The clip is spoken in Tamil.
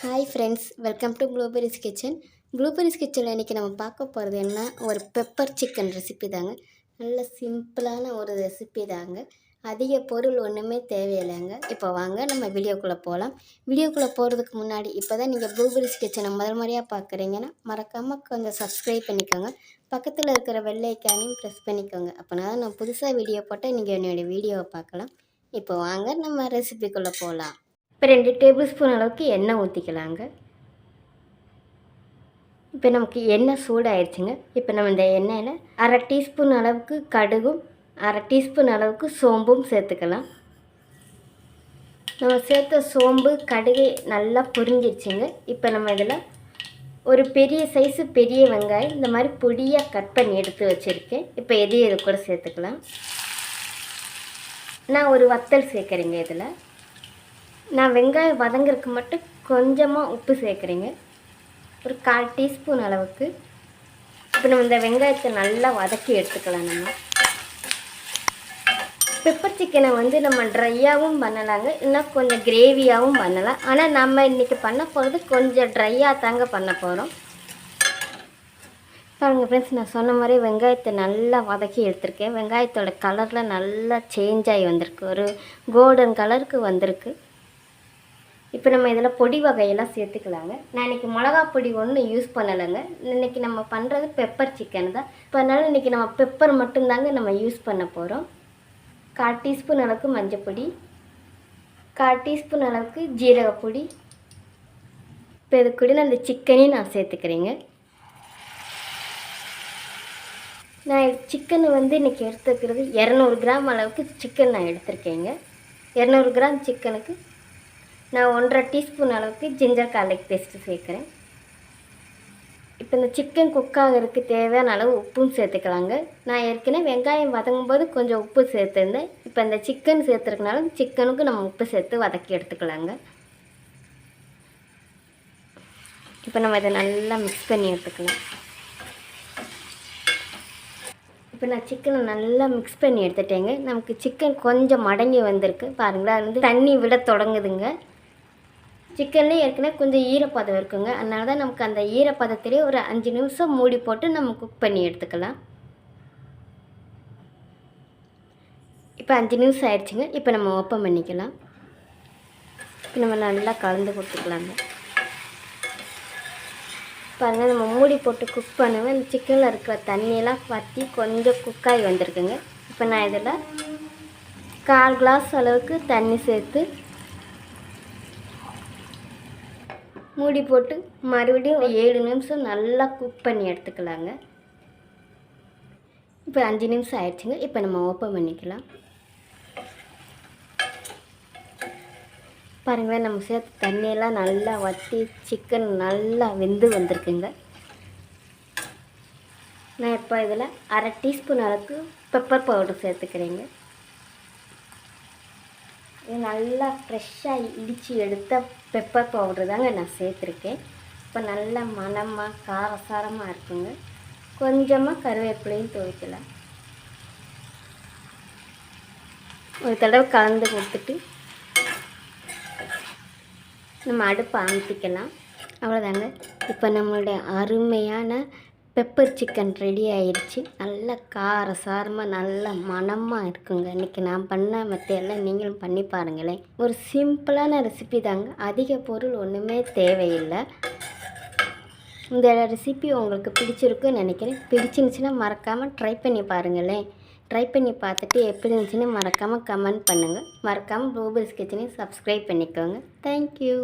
Hi friends, welcome to blueberries kitchen. Blueberries கிச்சனில் இன்றைக்கி நம்ம பார்க்க போகிறது என்ன, ஒரு பெப்பர் சிக்கன் ரெசிபி தாங்க. நல்ல சிம்பிளான ஒரு ரெசிபி தாங்க. அதிக பொருள் ஒன்றுமே தேவையில்லைங்க. இப்போ வாங்க நம்ம வீடியோக்குள்ளே போகலாம். வீடியோக்குள்ளே போகிறதுக்கு முன்னாடி இப்போ தான் நீங்கள் ப்ளூபெரிஸ் கிச்சனை முதல் முறையாக பார்க்குறீங்கன்னா மறக்காமல் கொஞ்சம் சப்ஸ்கிரைப் பண்ணிக்கோங்க. பக்கத்தில் இருக்கிற வெள்ளை ஐக்கானையும் ப்ரெஸ் பண்ணிக்கோங்க. அப்போனா தான் நான் புதுசாக வீடியோ போட்டால் நீங்கள் என்னுடைய வீடியோவை பார்க்கலாம். இப்போ வாங்க நம்ம ரெசிபிக்குள்ளே போகலாம். இப்போ 2 டேபிள் ஸ்பூன் அளவுக்கு எண்ணெய் ஊற்றிக்கலாங்க. இப்போ நமக்கு எண்ணெய் சூடாகிடுச்சுங்க. இப்போ நம்ம இந்த எண்ணெயில் அரை டீஸ்பூன் அளவுக்கு கடுகும் அரை டீஸ்பூன் அளவுக்கு சோம்பும் சேர்த்துக்கலாம். நம்ம சேர்த்த சோம்பு கடுகு நல்லா பொரிஞ்சிடுச்சுங்க. இப்போ நம்ம இதில் ஒரு பெரிய சைஸு பெரிய வெங்காயம் இந்த மாதிரி பொடியாக கட் பண்ணி எடுத்து வச்சுருக்கேன். இப்போ எதையும் இது கூட சேர்த்துக்கலாம். நான் ஒரு வத்தல் சேர்க்குறேங்க. இதில் நான் வெங்காயம் வதங்கிறதுக்கு மட்டும் கொஞ்சமாக உப்பு சேர்க்குறேங்க, ஒரு 1/4 டீஸ்பூன் அளவுக்கு. இப்போ நம்ம இந்த வெங்காயத்தை நல்லா வதக்கி எடுத்துக்கலாம். நம்ம பெப்பர் சிக்கனை நம்ம ட்ரையாகவும் பண்ணலாங்க, இன்னும் கொஞ்சம் கிரேவியாகவும் பண்ணலாம். ஆனால் நம்ம இன்றைக்கி பண்ண போகிறது கொஞ்சம் ட்ரையாக தாங்க பண்ண போகிறோம். பாருங்கள் ஃப்ரெண்ட்ஸ், நான் சொன்ன மாதிரி வெங்காயத்தை நல்லா வதக்கி எடுத்துருக்கேன். வெங்காயத்தோட கலரில் நல்லா சேஞ்ச் ஆகி வந்திருக்கு, ஒரு கோல்டன் கலருக்கு வந்திருக்கு. இப்போ நம்ம இதில் பொடி வகையெல்லாம் சேர்த்துக்கலாங்க. நான் இன்றைக்கி மிளகா பொடி ஒன்றும் யூஸ் பண்ணலைங்க. இன்றைக்கி நம்ம பண்ணுறது பெப்பர் சிக்கன் தான். இப்போ அதனால் இன்றைக்கி நம்ம பெப்பர் மட்டும்தாங்க நம்ம யூஸ் பண்ண போகிறோம். 1/4 டீஸ்பூன் அளவுக்கு மஞ்சள் பொடி, 1/4 டீஸ்பூன் அளவுக்கு ஜீரகப்பொடி. இப்போ இது கூட அந்த சிக்கனையும் நான் சேர்த்துக்கிறேங்க. நான் சிக்கனை இன்றைக்கி எடுத்துக்கிறது 200 கிராம் அளவுக்கு சிக்கன் நான் எடுத்திருக்கேங்க. 200 கிராம் சிக்கனுக்கு நான் 1/2 டீஸ்பூன் அளவுக்கு ஜிஞ்சர் கார்லிக் பேஸ்ட்டு சேர்க்குறேன். இப்போ இந்த சிக்கன் குக் ஆகிறதுக்கு தேவையான அளவு உப்பும் சேர்த்துக்கலாங்க. நான் ஏற்கனவே வெங்காயம் வதங்கும்போது கொஞ்சம் உப்பு சேர்த்துருந்தேன். இப்போ இந்த சிக்கன் சேர்த்துருக்கனால சிக்கனுக்கு நம்ம உப்பு சேர்த்து வதக்கி எடுத்துக்கலாங்க. இப்போ நம்ம இதை நல்லா மிக்ஸ் பண்ணி எடுத்துக்கலாம். இப்போ நான் சிக்கனை நல்லா மிக்ஸ் பண்ணி எடுத்துட்டேங்க. நமக்கு சிக்கன் கொஞ்சம் மடங்கி வந்திருக்கு பாருங்களா, அது தண்ணி விட தொடங்குதுங்க. சிக்கன்லேயே ஏற்கனவே கொஞ்சம் ஈரப்பதம் இருக்குங்க. அதனால தான் நமக்கு அந்த ஈரப்பதத்திலே ஒரு 5 நிமிஷம் மூடி போட்டு நம்ம குக் பண்ணி எடுத்துக்கலாம். இப்போ 5 நிமிஷம் ஆயிடுச்சுங்க. இப்போ நம்ம ஓப்பன் பண்ணிக்கலாம். இப்போ நம்ம நல்லா கலந்து கொடுத்துக்கலாங்க. பாருங்கள், நம்ம மூடி போட்டு குக் பண்ணுவேன். இந்த சிக்கனில் இருக்கிற தண்ணியெல்லாம் வற்றி கொஞ்சம் குக்காகி வந்திருக்குங்க. இப்போ நான் இதில் 1/4 கிளாஸ் அளவுக்கு தண்ணி சேர்த்து மூடி போட்டு மறுபடியும் 7 நிமிஷம் நல்லா குக் பண்ணி எடுத்துக்கலாங்க. இப்போ 5 நிமிஷம் ஆயிடுச்சுங்க. இப்போ நம்ம ஓப்பன் பண்ணிக்கலாம். பாருங்களேன், நம்ம சேர்த்து தண்ணியெல்லாம் நல்லா வற்றி சிக்கன் நல்லா வெந்து வந்திருக்குங்க. நான் இப்போ இதில் அரை டீஸ்பூன் அளவுக்கு பெப்பர் பவுடர் சேர்த்துக்கிறேங்க. இது நல்லா ஃப்ரெஷ்ஷாக இடித்து எடுத்த பெப்பர் பவுடர் தாங்க நான் சேர்த்துருக்கேன். இப்போ நல்லா மணமாக காரசாரமாக இருக்குங்க. கொஞ்சமாக கருவேப்பிலையும் துவைக்கலாம். ஒரு தடவை கலந்து கொடுத்துட்டு நம்ம அடுப்பை அமுத்திக்கலாம். அவ்வளோதாங்க. இப்போ நம்மளுடைய அருமையான பெப்பர் சிக்கன் ரெடி ஆயிடுச்சு. நல்லா காரசாரமாக நல்லா மணமாக இருக்குங்க. இன்றைக்கி நான் பண்ண மெத்தெல்லாம் நீங்களும் பண்ணி பாருங்களேன். ஒரு சிம்பிளான ரெசிபி தாங்க, அதிக பொருள் ஒன்றுமே தேவையில்லை. இந்த ரெசிபி உங்களுக்கு பிடிச்சிருக்குன்னு நினைக்கிறேன். பிடிச்சிருந்துச்சுன்னா மறக்காமல் ட்ரை பண்ணி பாருங்களேன். ட்ரை பண்ணி பார்த்துட்டு எப்படி இருந்துச்சுன்னு மறக்காமல் கமெண்ட் பண்ணுங்கள். மறக்காமல் ப்ளூபெரிஸ் கிச்சனையும் சப்ஸ்கிரைப் பண்ணிக்கோங்க. தேங்க்யூ.